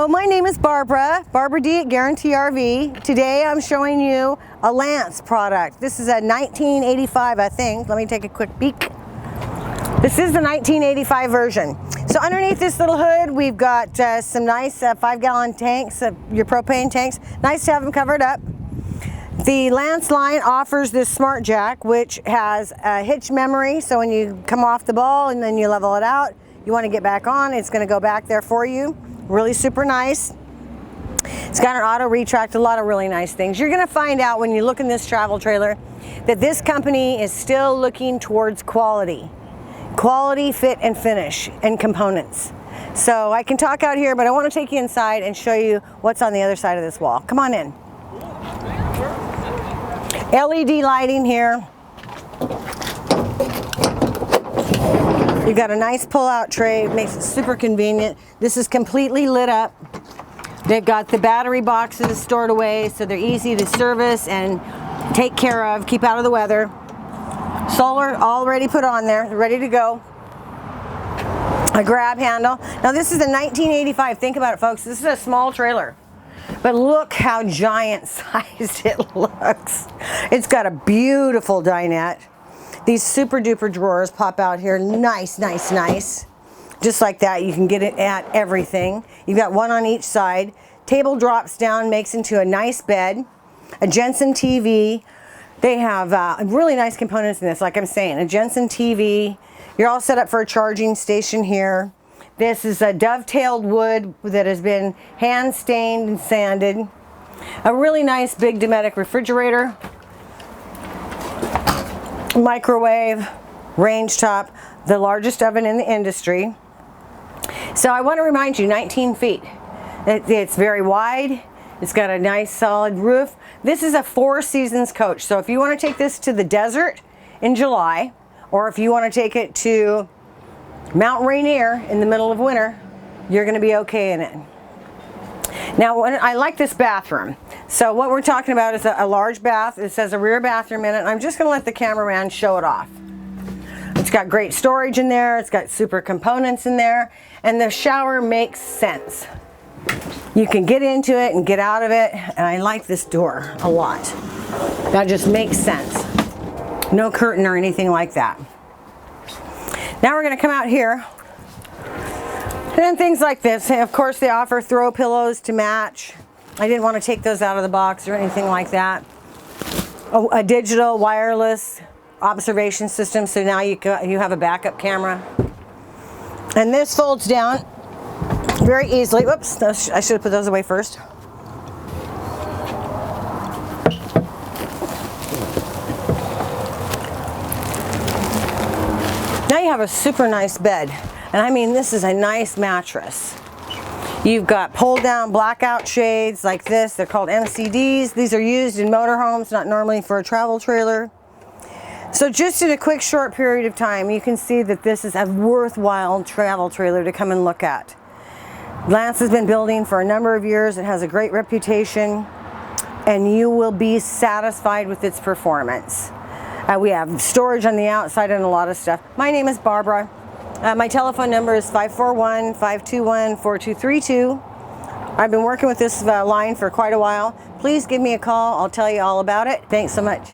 Hello, my name is Barbara D at Guaranty RV. Today I'm showing you a Lance product. This is a 1985, I think. Let me take a quick peek. This is the 1985 version. So underneath this little hood, we've got some nice 5-gallon tanks, your propane tanks. Nice to have them covered up. The Lance line offers this smart jack, which has a hitch memory. So when you come off the ball and then you level it out, you want to get back on, it's going to go back there for you. Really super nice. It's got an auto retract, a lot of really nice things. You're going to find out when you look in this travel trailer that this company is still looking towards quality, fit and finish and components. So I can talk out here, but I want to take you inside and show you what's on the other side of this wall. Come on in. LED lighting here. You've got a nice pull-out tray, it makes it super convenient. This is completely lit up. They've got the battery boxes stored away so they're easy to service and take care of, keep out of the weather. Solar already put on there, ready to go. A grab handle. Now this is a 1985, think about it folks, this is a small trailer. But look how giant sized it looks. It's got a beautiful dinette. These super duper drawers pop out here, nice. Just like that, you can get it at everything. You've got one on each side. Table drops down, makes into a nice bed. A Jensen TV. They have really nice components in this, like I'm saying, a Jensen TV. You're all set up for a charging station here. This is a dovetailed wood that has been hand stained and sanded. A really nice big Dometic refrigerator. Microwave, range top, the largest oven in the industry. So I want to remind you, 19 feet. It's very wide. It's got a nice solid roof. This is a 4 seasons coach. So if you want to take this to the desert in July, or if you want to take it to Mount Rainier in the middle of winter, you're going to be okay in it. Now, I like this bathroom. So what we're talking about is a large bath. It says a rear bathroom in it. I'm just going to let the cameraman show it off. It's got great storage in there. It's got super components in there. And the shower makes sense. You can get into it and get out of it. And I like this door a lot. That just makes sense. No curtain or anything like that. Now we're going to come out here. And then things like this. Of course, they offer throw pillows to match. I didn't want to take those out of the box or anything like that. A digital wireless observation system, so now you have a backup camera. And this folds down very easily. Whoops, I should have put those away first. Now you have a super nice bed. And I mean, this is a nice mattress. You've got pull down blackout shades like this. They're called MCDs. These are used in motorhomes, not normally for a travel trailer. So just in a quick short period of time, you can see that this is a worthwhile travel trailer to come and look at. Lance has been building for a number of years. It has a great reputation and you will be satisfied with its performance. We have storage on the outside and a lot of stuff. My name is Barbara. My telephone number is 541-521-4232. I've been working with this line for quite a while. Please give me a call. I'll tell you all about it. Thanks so much.